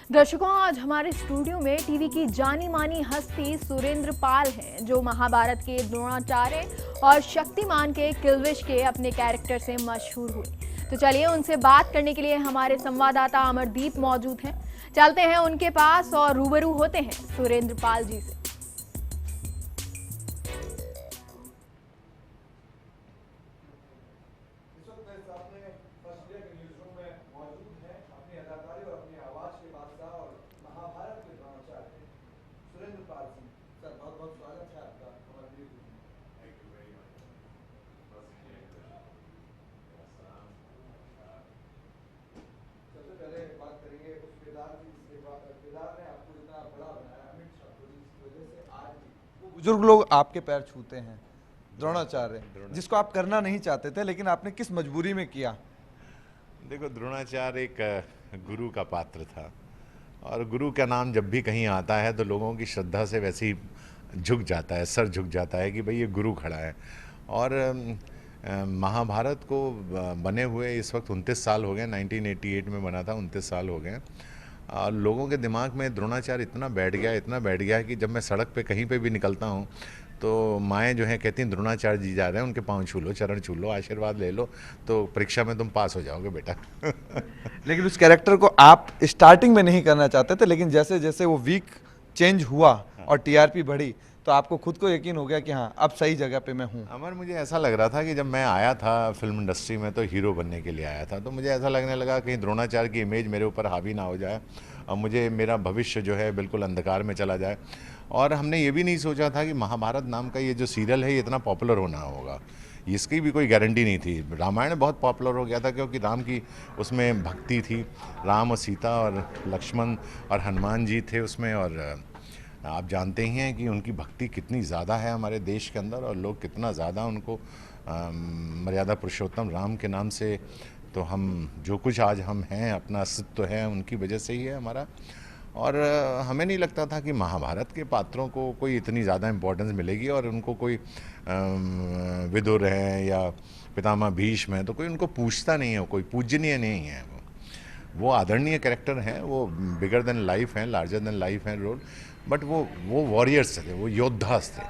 दर्शकों, आज हमारे स्टूडियो में टीवी की जानी मानी हस्ती सुरेंद्र पाल हैं, जो महाभारत के द्रोणाचार्य और शक्तिमान के किल्विश के अपने कैरेक्टर से मशहूर हुए। तो चलिए उनसे बात करने के लिए हमारे संवाददाता अमरदीप मौजूद हैं। चलते हैं उनके पास और रूबरू होते हैं सुरेंद्र पाल जी से। बुजुर्ग लोग आपके पैर छूते हैं, द्रोणाचार्य, जिसको आप करना नहीं चाहते थे, लेकिन आपने किस मजबूरी में किया? देखो, द्रोणाचार्य एक गुरु का पात्र था और गुरु का नाम जब भी कहीं आता है तो लोगों की श्रद्धा से वैसे ही झुक जाता है, सर झुक जाता है कि भाई ये गुरु खड़ा है। और महाभारत को बने हुए इस वक्त 29 साल हो गए, 1988 में बना था, 29 साल हो गए। और लोगों के दिमाग में द्रोणाचार्य इतना बैठ गया है कि जब मैं सड़क पे कहीं पे भी निकलता हूँ तो माएँ जो हैं कहती हैं द्रोणाचार्य जी जा रहे हैं, उनके पाँव छू लो, चरण छू लो, आशीर्वाद ले लो तो परीक्षा में तुम पास हो जाओगे बेटा। लेकिन उस कैरेक्टर को आप स्टार्टिंग में नहीं करना चाहते थे, लेकिन जैसे जैसे वो वीक चेंज हुआ और टीआरपी बढ़ी तो आपको खुद को यकीन हो गया कि हाँ, अब सही जगह पे मैं हूँ। अमर, मुझे ऐसा लग रहा था कि जब मैं आया था फिल्म इंडस्ट्री में तो हीरो बनने के लिए आया था, तो मुझे ऐसा लगने लगा कहीं द्रोणाचार्य की इमेज मेरे ऊपर हावी ना हो जाए और मुझे मेरा भविष्य जो है बिल्कुल अंधकार में चला जाए। और हमने ये भी नहीं सोचा था कि महाभारत नाम का ये जो सीरियल है ये इतना पॉपुलर होना होगा, इसकी भी कोई गारंटी नहीं थी। रामायण बहुत पॉपुलर हो गया था क्योंकि राम की उसमें भक्ति थी, राम और सीता और लक्ष्मण और हनुमान जी थे उसमें। और आप जानते ही हैं कि उनकी भक्ति कितनी ज़्यादा है हमारे देश के अंदर और लोग कितना ज़्यादा उनको मर्यादा पुरुषोत्तम राम के नाम से, तो हम जो कुछ आज हम हैं, अपना अस्तित्व है, उनकी वजह से ही है हमारा। और हमें नहीं लगता था कि महाभारत के पात्रों को कोई इतनी ज़्यादा इम्पोर्टेंस मिलेगी और उनको कोई विदुर हैं या पितामह भीष्म हैं तो कोई उनको पूछता नहीं है, कोई पूजनीय नहीं है। वो आदरणीय कैरेक्टर हैं, वो बिगर देन लाइफ हैं, लार्जर देन लाइफ हैं रोल, बट वो वॉरियर्स थे, वो योद्धा थे।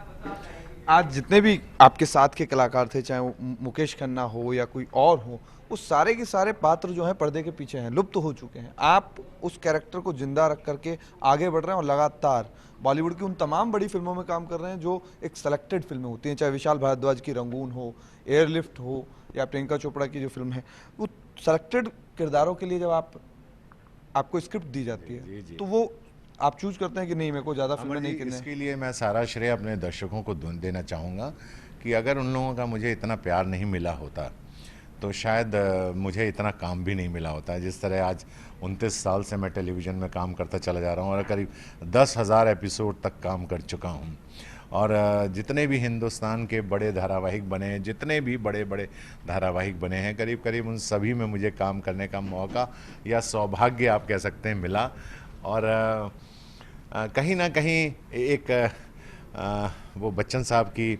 आज जितने भी आपके साथ के कलाकार थे, चाहे वो मुकेश खन्ना हो या कोई और हो, उस सारे के सारे पात्र जो हैं पर्दे के पीछे हैं, लुप्त हो चुके हैं। आप उस कैरेक्टर को जिंदा रख करके आगे बढ़ रहे हैं और लगातार बॉलीवुड की उन तमाम बड़ी फिल्मों में काम कर रहे हैं जो एक सेलेक्टेड फिल्में होती हैं, चाहे विशाल भारद्वाज की रंगून हो, एयरलिफ्ट हो या प्रियंका चोपड़ा की जो फिल्म है। वो सेलेक्टेड किरदारों के लिए जब आपको स्क्रिप्ट दी जाती है तो वो आप चूज करते हैं कि नहीं, मेरे को ज़्यादा फिल्में नहीं करनी। इसके लिए मैं सारा श्रेय अपने दर्शकों को देना चाहूँगा कि अगर उन लोगों का मुझे इतना प्यार नहीं मिला होता तो शायद मुझे इतना काम भी नहीं मिला होता। जिस तरह आज 29 साल से मैं टेलीविज़न में काम करता चला जा रहा हूँ और करीब 10,000 एपिसोड तक काम कर चुका हूँ। और जितने भी हिंदुस्तान के बड़े धारावाहिक बने हैं, जितने भी बड़े बड़े धारावाहिक बने हैं, करीब करीब उन सभी में मुझे काम करने का मौका या सौभाग्य आप कह सकते हैं मिला। और कहीं ना कहीं एक वो बच्चन साहब की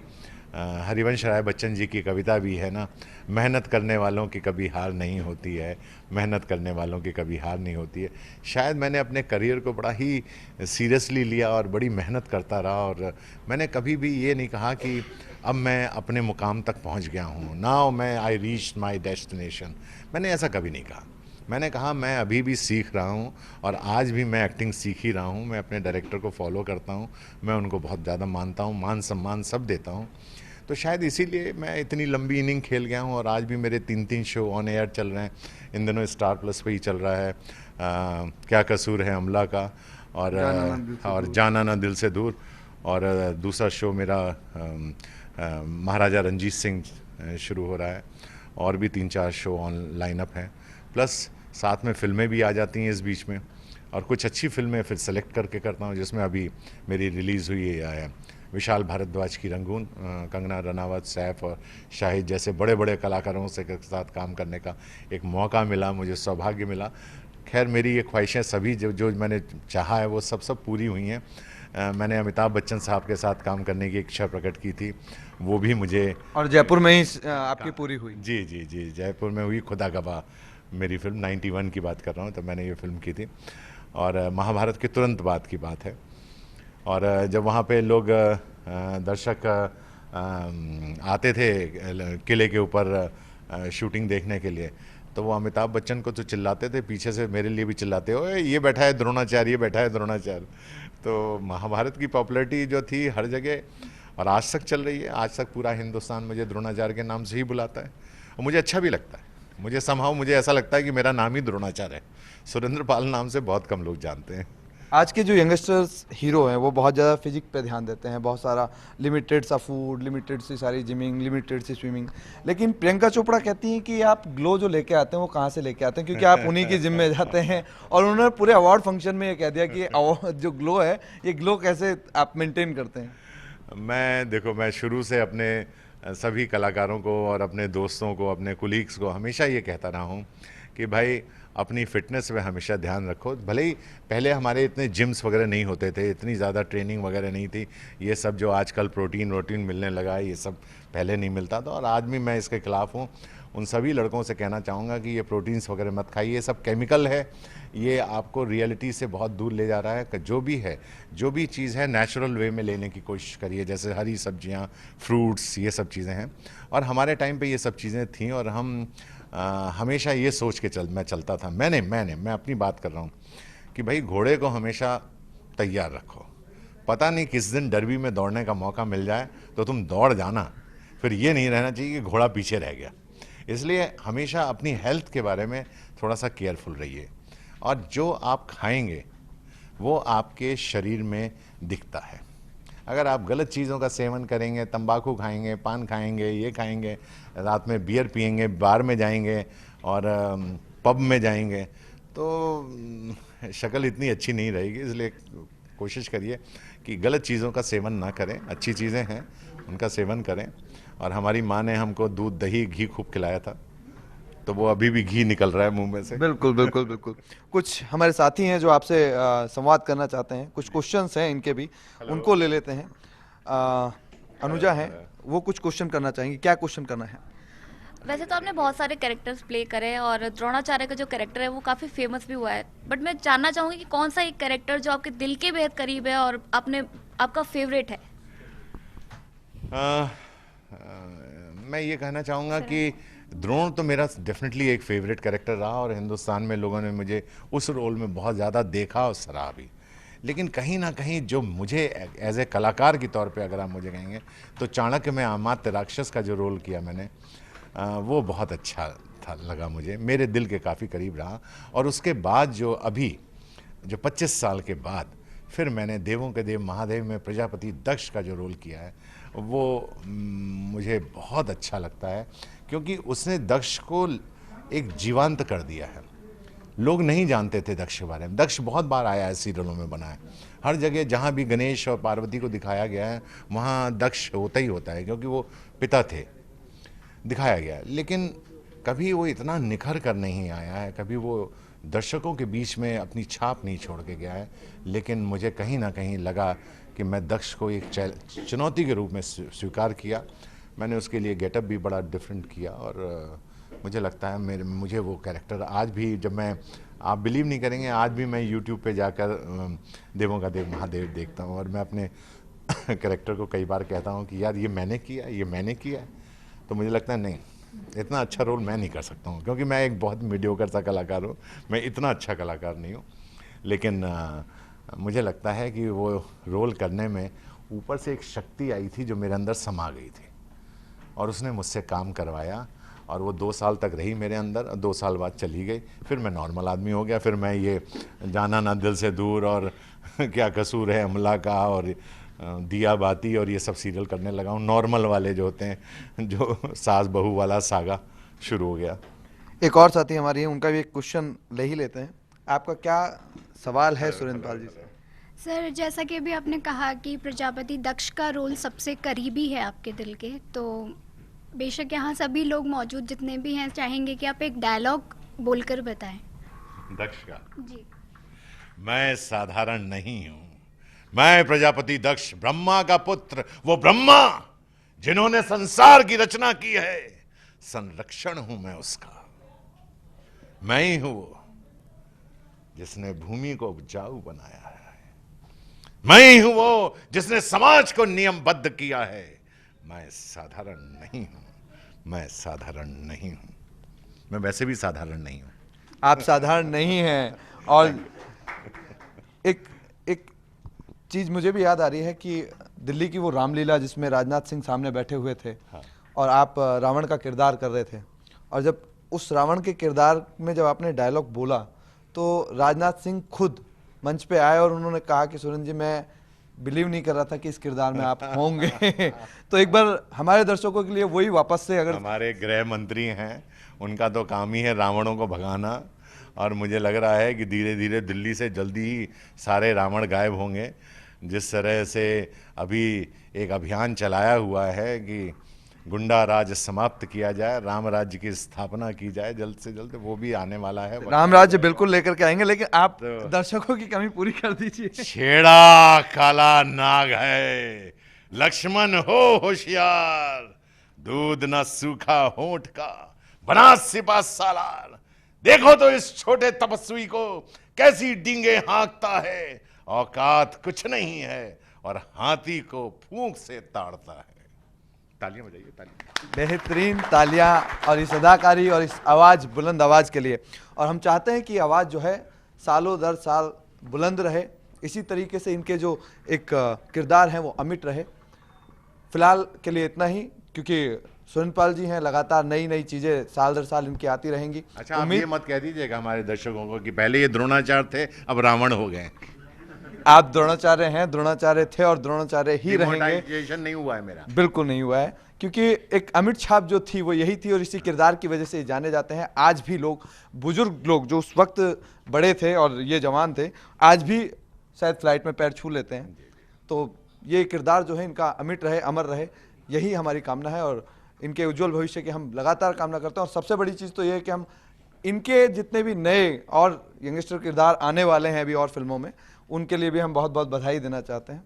हरिवंश राय बच्चन जी की कविता भी है ना, मेहनत करने वालों की कभी हार नहीं होती है, मेहनत करने वालों की कभी हार नहीं होती है। शायद मैंने अपने करियर को बड़ा ही सीरियसली लिया और बड़ी मेहनत करता रहा और मैंने कभी भी ये नहीं कहा कि अब मैं अपने मुकाम तक पहुंच गया हूं, नाउ मैं आई रीच माय डेस्टिनेशन। मैंने ऐसा कभी नहीं कहा। मैंने कहा मैं अभी भी सीख रहा हूँ और आज भी मैं एक्टिंग सीख ही रहा हूँ। मैं अपने डायरेक्टर को फॉलो करता हूँ, मैं उनको बहुत ज़्यादा मानता हूँ, मान सम्मान सब देता हूँ। तो शायद इसीलिए मैं इतनी लंबी इनिंग खेल गया हूँ और आज भी मेरे 3-3 शो ऑन एयर चल रहे हैं। इन दिनों स्टार प्लस पे ही चल रहा है क्या कसूर है अमला का और जाना ना दिल से दूर, और दूसरा शो मेरा महाराजा रंजीत सिंह शुरू हो रहा है और भी 3-4 शो ऑन लाइनअप हैं। प्लस साथ में फिल्में भी आ जाती हैं इस बीच में और कुछ अच्छी फिल्में फिर सेलेक्ट करके करता हूँ, जिसमें अभी मेरी रिलीज़ हुई है विशाल भारद्वाज की रंगून। कंगना रनावत, सैफ और शाहिद जैसे बड़े बड़े कलाकारों से साथ काम करने का एक मौका मिला, मुझे सौभाग्य मिला। खैर मेरी ये ख्वाहिशें सभी जो मैंने चाहा है वो सब पूरी हुई हैं। मैंने अमिताभ बच्चन साहब के साथ काम करने की इच्छा प्रकट की थी, वो भी मुझे, और जयपुर में ही आपकी पूरी हुई। जी जी जी, जयपुर में हुई। खुदा गवाह मेरी फिल्म 91 की बात कर रहा हूँ, तो मैंने ये फिल्म की थी। और महाभारत के तुरंत बाद की बात है। और जब वहाँ पे लोग दर्शक आते थे किले के ऊपर शूटिंग देखने के लिए, तो वो अमिताभ बच्चन को तो चिल्लाते थे, पीछे से मेरे लिए भी चिल्लाते, ओए ये बैठा है द्रोणाचार्य, ये बैठा है द्रोणाचार्य। तो महाभारत की पॉपुलैरिटी जो थी हर जगह और आज तक चल रही है, आज तक पूरा हिंदुस्तान मुझे द्रोणाचार्य के नाम से ही बुलाता है और मुझे अच्छा भी लगता है। मुझे ऐसा लगता है कि मेरा नाम ही द्रोणाचार्य है। सुरेंद्र पाल नाम से बहुत कम लोग जानते हैं। आज के जो यंगस्टर्स हीरो हैं वो बहुत ज़्यादा फिजिक पे ध्यान देते हैं, बहुत सारा लिमिटेड सा फूड, लिमिटेड सी सारी जिमिंग, लिमिटेड सी स्विमिंग। लेकिन प्रियंका चोपड़ा कहती हैं कि आप ग्लो जो लेके आते हैं वो कहाँ से लेके आते हैं, क्योंकि आप उन्हीं की जिम में जाते हैं। और उन्होंने पूरे अवार्ड फंक्शन में ये कह दिया कि जो ग्लो है ये ग्लो कैसे आप मेंटेन करते हैं। मैं शुरू से अपने सभी कलाकारों को और अपने दोस्तों को, अपने कुलीग्स को हमेशा ये कहता रहा हूँ कि भाई अपनी फिटनेस पे हमेशा ध्यान रखो। भले ही पहले हमारे इतने जिम्स वगैरह नहीं होते थे, इतनी ज़्यादा ट्रेनिंग वगैरह नहीं थी, ये सब जो आजकल प्रोटीन मिलने लगा है ये सब पहले नहीं मिलता था। और आज भी मैं इसके ख़िलाफ़ हूँ। उन सभी लड़कों से कहना चाहूँगा कि ये प्रोटीन्स वगैरह मत खाइए, ये सब केमिकल है, ये आपको रियलिटी से बहुत दूर ले जा रहा है। कि जो भी चीज़ है नेचुरल वे में लेने की कोशिश करिए, जैसे हरी सब्जियाँ, फ्रूट्स, ये सब चीज़ें हैं। और हमारे टाइम पे ये सब चीज़ें थीं और हम हमेशा ये सोच के मैं चलता था। मैं अपनी बात कर रहा हूँ कि भाई घोड़े को हमेशा तैयार रखो, पता नहीं किस दिन डर्बी में दौड़ने का मौका मिल जाए तो तुम दौड़ जाना, फिर ये नहीं रहना चाहिए कि घोड़ा पीछे रह गया। इसलिए हमेशा अपनी हेल्थ के बारे में थोड़ा सा केयरफुल रहिए और जो आप खाएंगे वो आपके शरीर में दिखता है। अगर आप गलत चीज़ों का सेवन करेंगे, तंबाकू खाएंगे, पान खाएंगे, ये खाएंगे, रात में बियर पिएंगे, बार में जाएंगे और पब में जाएंगे, तो शक्ल इतनी अच्छी नहीं रहेगी। इसलिए कोशिश करिए कि गलत चीज़ों का सेवन ना करें, अच्छी चीज़ें हैं उनका सेवन करें। और हमारी माँ ने हमको दूध, दही, घी खूब खिलाया था, तो वो अभी भी घी निकल रहा है मुंह में से। बिल्कुल बिल्कुल बिल्कुल। कुछ हमारे साथी हैं जो आपसे संवाद करना चाहते हैं, कुछ क्वेश्चंस हैं इनके भी, उनको ले लेते हैं। अनुजा है, वो कुछ क्वेश्चन करना चाहेंगी, क्या क्वेश्चन करना है? वैसे तो आपने बहुत सारे कैरेक्टर्स प्ले करे और द्रोणाचार्य का जो कैरेक्टर है वो काफ़ी फेमस भी हुआ है, बट मैं जानना चाहूँगी कि कौन सा एक कैरेक्टर जो आपके दिल के बेहद करीब है और आपका फेवरेट है? मैं ये कहना चाहूँगा कि द्रोण तो मेरा डेफिनेटली एक फेवरेट कैरेक्टर रहा और हिंदुस्तान में लोगों ने मुझे उस रोल में बहुत ज़्यादा देखा और सराहा भी। लेकिन कहीं ना कहीं जो मुझे एज ए कलाकार के तौर पे अगर आप मुझे कहेंगे तो चाणक्य में अमात्य राक्षस का जो रोल किया मैंने, वो बहुत अच्छा था, लगा मुझे, मेरे दिल के काफ़ी करीब रहा। और उसके बाद जो 25 साल के बाद फिर मैंने देवों के देव महादेव में प्रजापति दक्ष का जो रोल किया है वो मुझे बहुत अच्छा लगता है, क्योंकि उसने दक्ष को एक जीवंत कर दिया है। लोग नहीं जानते थे दक्ष के बारे में। दक्ष बहुत बार आया है, सीरियलों में बना है, हर जगह जहाँ भी गणेश और पार्वती को दिखाया गया है वहाँ दक्ष होता ही होता है, क्योंकि वो पिता थे, दिखाया गया। लेकिन कभी वो इतना निखर कर नहीं आया है, कभी वो दर्शकों के बीच में अपनी छाप नहीं छोड़ के गया है। लेकिन मुझे कहीं ना कहीं लगा कि मैं दक्ष को एक चुनौती के रूप में स्वीकार किया। मैंने उसके लिए गेटअप भी बड़ा डिफरेंट किया और मुझे लगता है मुझे वो कैरेक्टर आज भी, जब मैं, आप बिलीव नहीं करेंगे, आज भी मैं यूट्यूब पे जाकर देवों का देव महादेव देखता हूँ और मैं अपने कैरेक्टर को कई बार कहता हूँ कि यार ये मैंने किया। तो मुझे लगता है नहीं, इतना अच्छा रोल मैं नहीं कर सकता हूँ, क्योंकि मैं एक बहुत मीडियोकर सा कलाकार हूँ, मैं इतना अच्छा कलाकार नहीं हूँ। लेकिन मुझे लगता है कि वो रोल करने में ऊपर से एक शक्ति आई थी जो मेरे अंदर समा गई थी और उसने मुझसे काम करवाया और वो 2 साल तक रही मेरे अंदर और 2 साल बाद चली गई। फिर मैं नॉर्मल आदमी हो गया, फिर मैं ये जाना ना दिल से दूर और क्या कसूर है अमला का और दिया बाती और ये सब सीरियल करने लगा हूँ, नॉर्मल वाले जो होते हैं, जो सास बहू वाला सागा शुरू हो गया। एक और साथी हमारी हैं, उनका भी एक क्वेश्चन ले ही लेते हैं। आपका क्या सवाल है सुरेंद्र पाल जी से? सर, जैसा कि अभी आपने कहा कि प्रजापति दक्ष का रोल सबसे करीबी है आपके दिल के, तो बेशक यहाँ सभी लोग मौजूद जितने भी हैं चाहेंगे कि आप एक डायलॉग बोलकर बताएं। दक्ष का? जी। मैं साधारण नहीं हूं, मैं प्रजापति दक्ष, ब्रह्मा का पुत्र, वो ब्रह्मा जिन्होंने संसार की रचना की है, संरक्षण हूं मैं उसका, मैं ही हूं वो। जिसने भूमि को उपजाऊ बनाया है। मैं ही हूं वो जिसने समाज को नियमबद्ध किया है। मैं साधारण नहीं हूं, मैं साधारण नहीं हूं, मैं वैसे भी साधारण नहीं हूं। आप साधारण नहीं हैं। और एक एक चीज मुझे भी याद आ रही है कि दिल्ली की वो रामलीला जिसमें राजनाथ सिंह सामने बैठे हुए थे, हाँ। और आप रावण का किरदार कर रहे थे, और जब उस रावण के किरदार में जब आपने डायलॉग बोला तो राजनाथ सिंह खुद मंच पे आए और उन्होंने कहा कि सुरेंद्र जी, मैं बिलीव नहीं कर रहा था कि इस किरदार में आप होंगे। तो एक बार हमारे दर्शकों के लिए वही वापस से, अगर हमारे गृह मंत्री हैं, उनका तो काम ही है रावणों को भगाना, और मुझे लग रहा है कि धीरे धीरे दिल्ली से जल्दी ही सारे रावण गायब होंगे। जिस तरह से अभी एक अभियान चलाया हुआ है कि गुंडा राज समाप्त किया जाए, राम राज्य की स्थापना की जाए जल्द से जल्द, वो भी आने वाला है। राम राज्य बिल्कुल लेकर के आएंगे, लेकिन आप दर्शकों की कमी पूरी कर दीजिए। छेड़ा काला नाग है, लक्ष्मण हो होशियार, दूध न सूखा होंठ का, बना सिपा सालार। देखो तो इस छोटे तपस्वी को कैसी डींगे हाँकता है, औकात कुछ नहीं है और हाथी को फूंक से ताड़ता है। तालियां बजाइए, तालियां। बेहतरीन तालियां, और इस अदाकारी और इस आवाज, बुलंद आवाज के लिए। और हम चाहते हैं कि आवाज जो है सालों दर साल बुलंद रहे, इसी तरीके से इनके जो एक किरदार हैं वो अमिट रहे। फिलहाल के लिए इतना ही, क्योंकि सुरेंद्रपाल जी हैं, लगातार नई नई चीजें साल दर साल इनकी आती रहेंगी। अच्छा, आप ये मत कह दीजिएगा हमारे दर्शकों को कि पहले ये द्रोणाचार्य थे, अब रावण हो गए। आप द्रोणाचार्य हैं, द्रोणाचार्य थे और द्रोणाचार्य ही रहेंगे। डिमोनेटाइजेशन नहीं हुआ है मेरा। बिल्कुल नहीं हुआ है, क्योंकि एक अमिट छाप जो थी वो यही थी, और इसी किरदार की वजह से जाने जाते हैं। आज भी लोग, बुजुर्ग लोग जो उस वक्त बड़े थे और ये जवान थे, आज भी शायद फ्लाइट में पैर छू लेते हैं। तो ये किरदार जो है इनका अमिट रहे, अमर रहे, यही हमारी कामना है, और इनके उज्जवल भविष्य की हम लगातार कामना करते हैं। और सबसे बड़ी चीज़ तो ये है कि हम इनके जितने भी नए और यंगस्टर किरदार आने वाले हैं अभी और फिल्मों में, उनके लिए भी हम बहुत बहुत बधाई देना चाहते हैं।